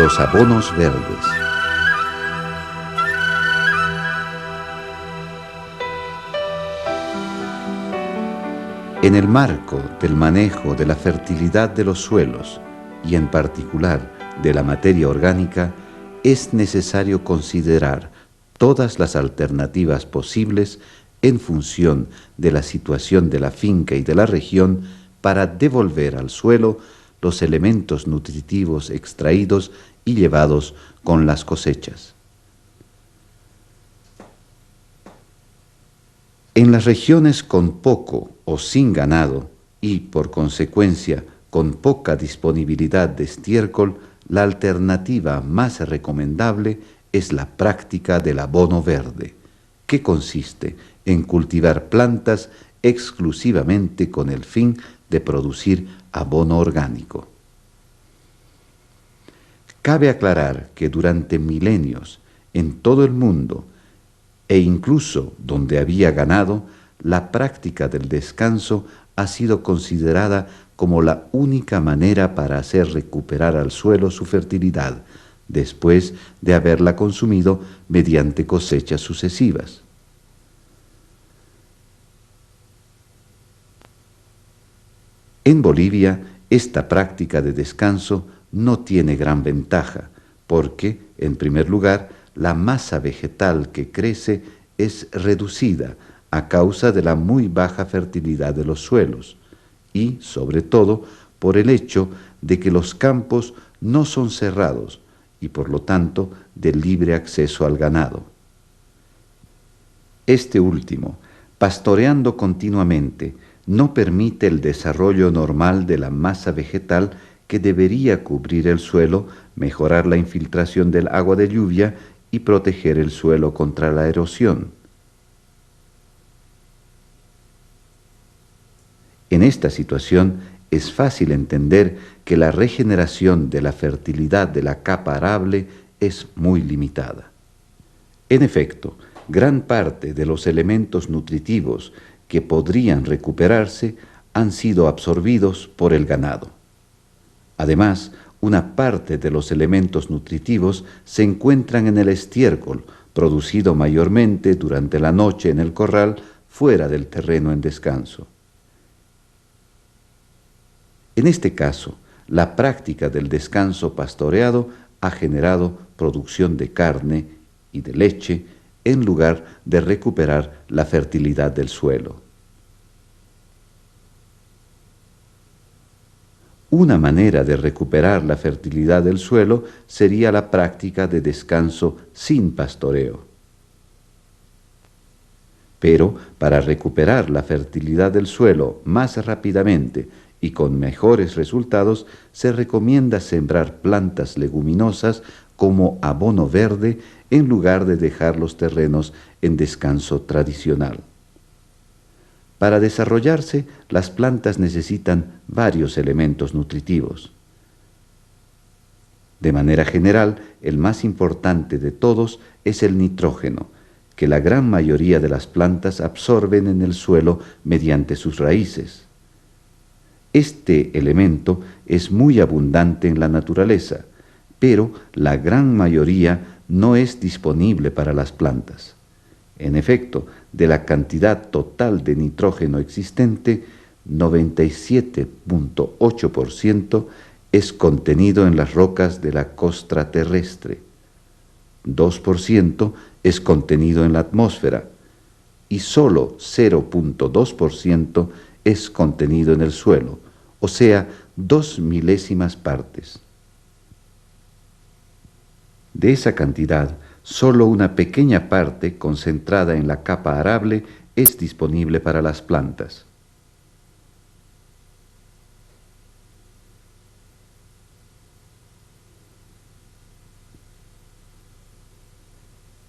Los abonos verdes. En el marco del manejo de la fertilidad de los suelos y en particular de la materia orgánica, es necesario considerar todas las alternativas posibles en función de la situación de la finca y de la región para devolver al suelo los elementos nutritivos extraídos y llevados con las cosechas. En las regiones con poco o sin ganado y, por consecuencia, con poca disponibilidad de estiércol, la alternativa más recomendable es la práctica del abono verde, que consiste en cultivar plantas exclusivamente con el fin de producir abono orgánico. Cabe aclarar que durante milenios, en todo el mundo, e incluso donde había ganado, la práctica del descanso ha sido considerada como la única manera para hacer recuperar al suelo su fertilidad, después de haberla consumido mediante cosechas sucesivas. En Bolivia, esta práctica de descanso no tiene gran ventaja, porque, en primer lugar, la masa vegetal que crece es reducida a causa de la muy baja fertilidad de los suelos y, sobre todo, por el hecho de que los campos no son cerrados y, por lo tanto, de libre acceso al ganado. Este último, pastoreando continuamente, no permite el desarrollo normal de la masa vegetal que debería cubrir el suelo, mejorar la infiltración del agua de lluvia y proteger el suelo contra la erosión. En esta situación es fácil entender que la regeneración de la fertilidad de la capa arable es muy limitada. En efecto, gran parte de los elementos nutritivos que podrían recuperarse han sido absorbidos por el ganado. Además, una parte de los elementos nutritivos se encuentran en el estiércol, producido mayormente durante la noche en el corral, fuera del terreno en descanso. En este caso, la práctica del descanso pastoreado ha generado producción de carne y de leche en lugar de recuperar la fertilidad del suelo. Una manera de recuperar la fertilidad del suelo sería la práctica de descanso sin pastoreo. Pero para recuperar la fertilidad del suelo más rápidamente y con mejores resultados, se recomienda sembrar plantas leguminosas como abono verde en lugar de dejar los terrenos en descanso tradicional. Para desarrollarse, las plantas necesitan varios elementos nutritivos. De manera general, el más importante de todos es el nitrógeno, que la gran mayoría de las plantas absorben en el suelo mediante sus raíces. Este elemento es muy abundante en la naturaleza, pero la gran mayoría no es disponible para las plantas. En efecto, de la cantidad total de nitrógeno existente, 97.8% es contenido en las rocas de la costra terrestre, 2% es contenido en la atmósfera y solo 0.2% es contenido en el suelo, o sea, 2 milésimas partes. De esa cantidad, solo una pequeña parte concentrada en la capa arable es disponible para las plantas.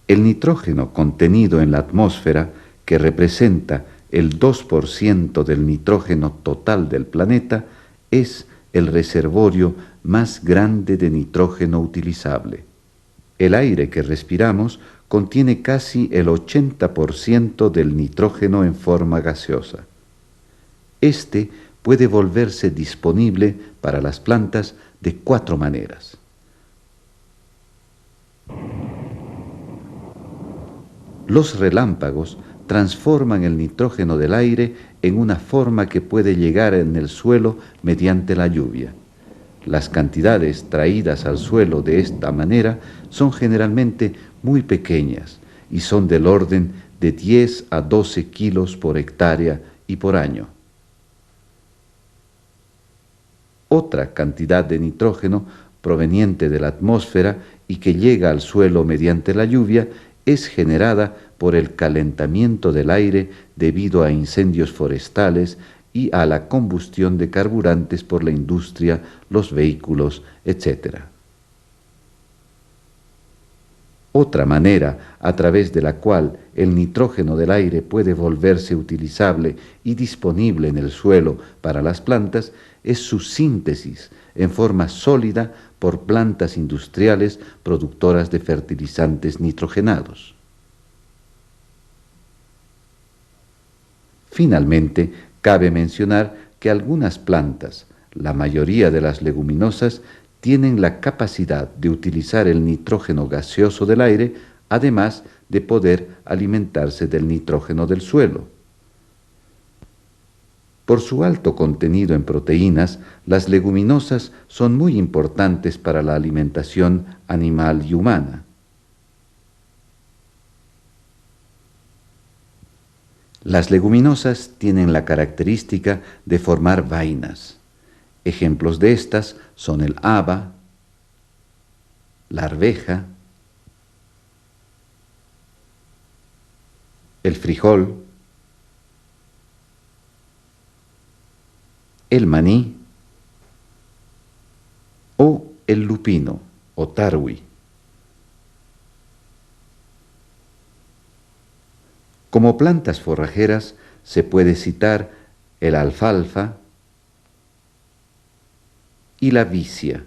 El nitrógeno contenido en la atmósfera, que representa el 2% del nitrógeno total del planeta, es el reservorio más grande de nitrógeno utilizable. El aire que respiramos contiene casi el 80% del nitrógeno en forma gaseosa. Este puede volverse disponible para las plantas de 4 maneras. Los relámpagos transforman el nitrógeno del aire en una forma que puede llegar en el suelo mediante la lluvia. Las cantidades traídas al suelo de esta manera son generalmente muy pequeñas y son del orden de 10 a 12 kilos por hectárea y por año. Otra cantidad de nitrógeno proveniente de la atmósfera y que llega al suelo mediante la lluvia es generada por el calentamiento del aire debido a incendios forestales y a la combustión de carburantes por la industria, los vehículos, etc. Otra manera a través de la cual el nitrógeno del aire puede volverse utilizable y disponible en el suelo para las plantas es su síntesis en forma sólida por plantas industriales productoras de fertilizantes nitrogenados. Finalmente, cabe mencionar que algunas plantas, la mayoría de las leguminosas, tienen la capacidad de utilizar el nitrógeno gaseoso del aire, además de poder alimentarse del nitrógeno del suelo. Por su alto contenido en proteínas, las leguminosas son muy importantes para la alimentación animal y humana. Las leguminosas tienen la característica de formar vainas. Ejemplos de estas son el haba, la arveja, el frijol, el maní o el lupino o tarwi. Como plantas forrajeras se puede citar el alfalfa y la vicia.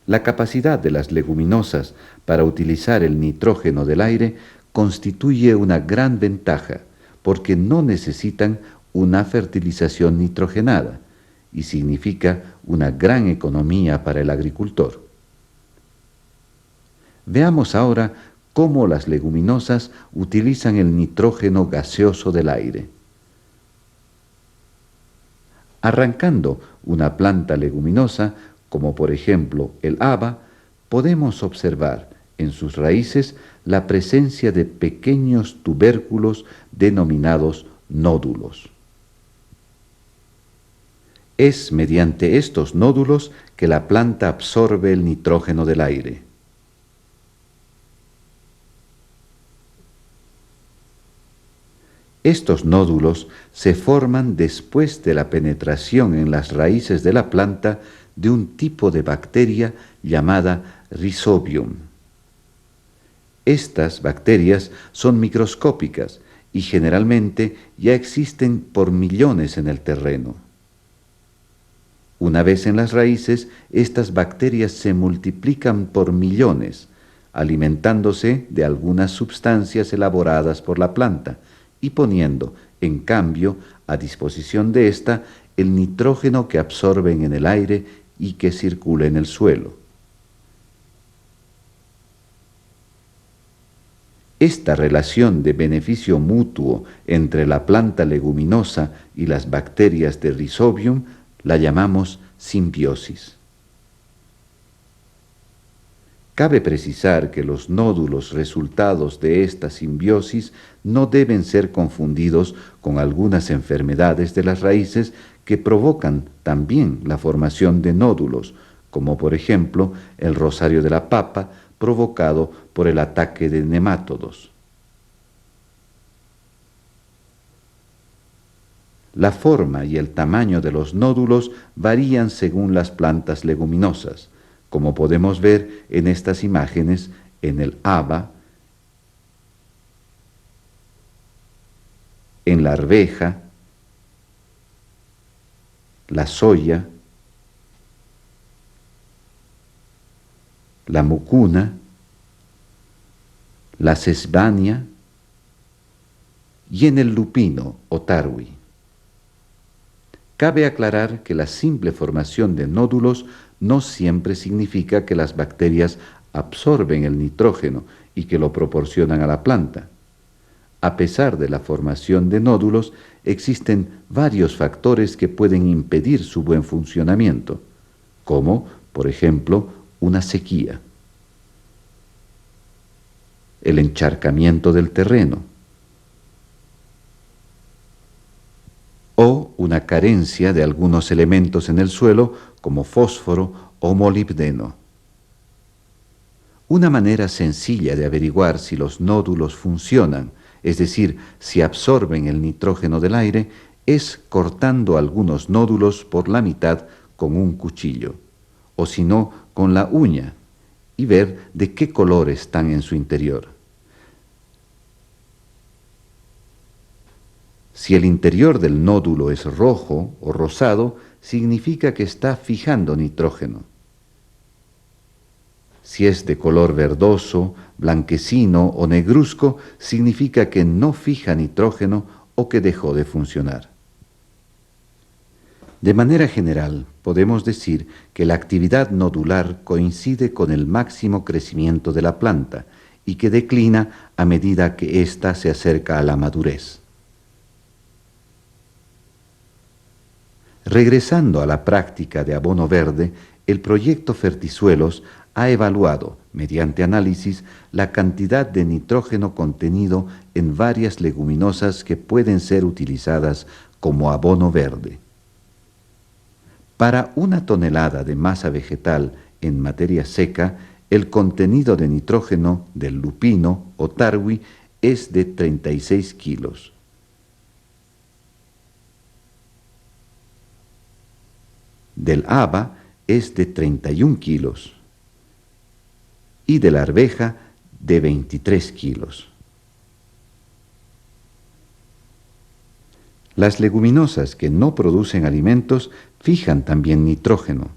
La capacidad de las leguminosas para utilizar el nitrógeno del aire constituye una gran ventaja porque no necesitan una fertilización nitrogenada y significa una gran economía para el agricultor. Veamos ahora cómo las leguminosas utilizan el nitrógeno gaseoso del aire. Arrancando una planta leguminosa, como por ejemplo el haba, podemos observar en sus raíces la presencia de pequeños tubérculos denominados nódulos. Es mediante estos nódulos que la planta absorbe el nitrógeno del aire. Estos nódulos se forman después de la penetración en las raíces de la planta de un tipo de bacteria llamada Rhizobium. Estas bacterias son microscópicas y generalmente ya existen por millones en el terreno. Una vez en las raíces, estas bacterias se multiplican por millones, alimentándose de algunas sustancias elaboradas por la planta y poniendo, en cambio, a disposición de ésta el nitrógeno que absorben en el aire y que circula en el suelo. Esta relación de beneficio mutuo entre la planta leguminosa y las bacterias de Rhizobium la llamamos simbiosis. Cabe precisar que los nódulos resultados de esta simbiosis no deben ser confundidos con algunas enfermedades de las raíces que provocan también la formación de nódulos, como por ejemplo el rosario de la papa provocado por el ataque de nemátodos. La forma y el tamaño de los nódulos varían según las plantas leguminosas, como podemos ver en estas imágenes en el haba, en la arveja, la soya, la mucuna, la sesbania y en el lupino o tarwi. Cabe aclarar que la simple formación de nódulos no siempre significa que las bacterias absorben el nitrógeno y que lo proporcionan a la planta. A pesar de la formación de nódulos, existen varios factores que pueden impedir su buen funcionamiento, como, por ejemplo, una sequía, el encharcamiento del terreno o una carencia de algunos elementos en el suelo como fósforo o molibdeno. Una manera sencilla de averiguar si los nódulos funcionan, es decir, si absorben el nitrógeno del aire, es cortando algunos nódulos por la mitad con un cuchillo, o si no, con la uña, y ver de qué color están en su interior. Si el interior del nódulo es rojo o rosado, significa que está fijando nitrógeno. Si es de color verdoso, blanquecino o negruzco, significa que no fija nitrógeno o que dejó de funcionar. De manera general, podemos decir que la actividad nodular coincide con el máximo crecimiento de la planta y que declina a medida que ésta se acerca a la madurez. Regresando a la práctica de abono verde, el proyecto Fertisuelos ha evaluado, mediante análisis, la cantidad de nitrógeno contenido en varias leguminosas que pueden ser utilizadas como abono verde. Para 1 tonelada de masa vegetal en materia seca, el contenido de nitrógeno del lupino o tarwi es de 36 kilos. Del haba es de 31 kilos y de la arveja de 23 kilos. Las leguminosas que no producen alimentos fijan también nitrógeno.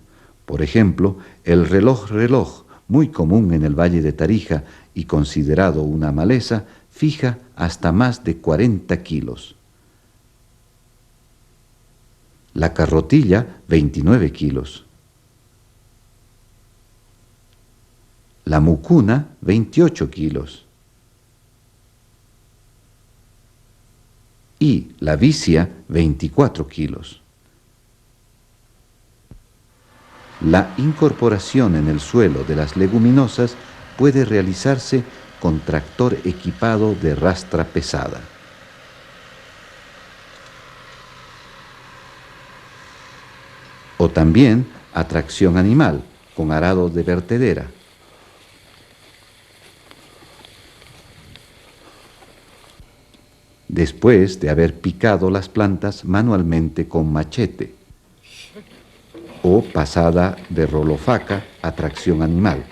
Por ejemplo, el reloj, muy común en el Valle de Tarija y considerado una maleza, fija hasta más de 40 kilos. La carrotilla, 29 kilos. La mucuna, 28 kilos. Y la vicia, 24 kilos. La incorporación en el suelo de las leguminosas puede realizarse con tractor equipado de rastra pesada. O también a tracción animal, con arado de vertedera. Después de haber picado las plantas manualmente con machete, o pasada de rolofaca a tracción animal.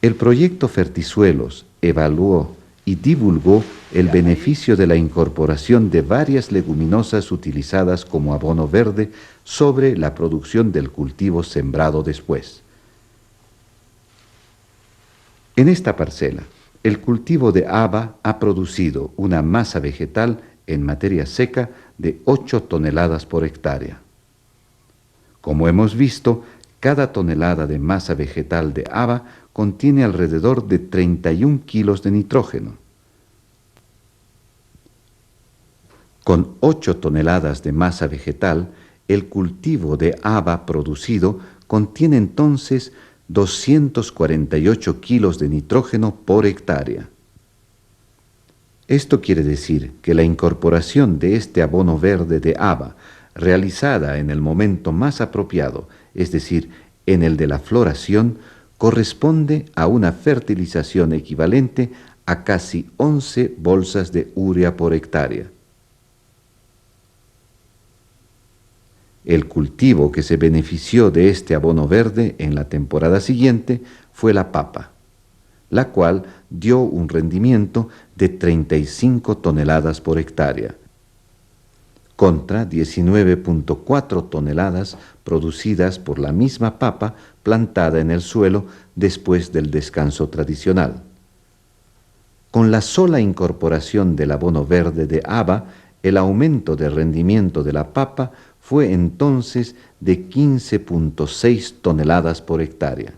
El proyecto Fertisuelos evaluó y divulgó el beneficio de la incorporación de varias leguminosas utilizadas como abono verde sobre la producción del cultivo sembrado después. En esta parcela, el cultivo de haba ha producido una masa vegetal en materia seca de 8 toneladas por hectárea. Como hemos visto, cada tonelada de masa vegetal de haba contiene alrededor de 31 kilos de nitrógeno. Con 8 toneladas de masa vegetal, el cultivo de haba producido contiene entonces 248 kilos de nitrógeno por hectárea. Esto quiere decir que la incorporación de este abono verde de haba, realizada en el momento más apropiado, es decir, en el de la floración, corresponde a una fertilización equivalente a casi 11 bolsas de urea por hectárea. El cultivo que se benefició de este abono verde en la temporada siguiente fue la papa, la cual dio un rendimiento de 35 toneladas por hectárea, contra 19.4 toneladas producidas por la misma papa plantada en el suelo después del descanso tradicional. Con la sola incorporación del abono verde de haba, el aumento de rendimiento de la papa fue entonces de 15,6 toneladas por hectárea.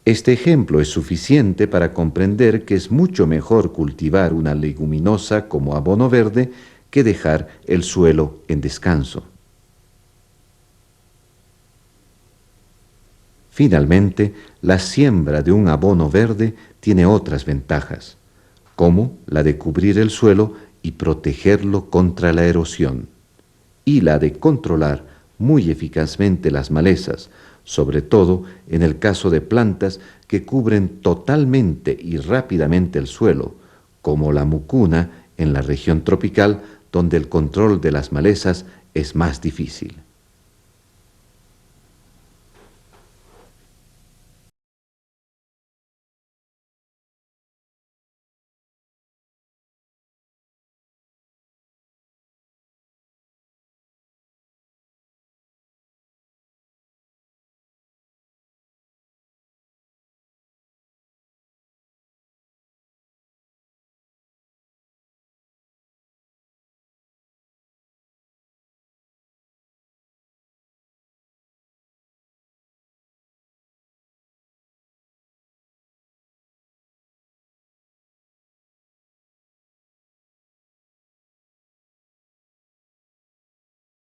Este ejemplo es suficiente para comprender que es mucho mejor cultivar una leguminosa como abono verde que dejar el suelo en descanso. Finalmente, la siembra de un abono verde tiene otras ventajas, como la de cubrir el suelo y protegerlo contra la erosión, y la de controlar muy eficazmente las malezas, sobre todo en el caso de plantas que cubren totalmente y rápidamente el suelo, como la mucuna en la región tropical, donde el control de las malezas es más difícil.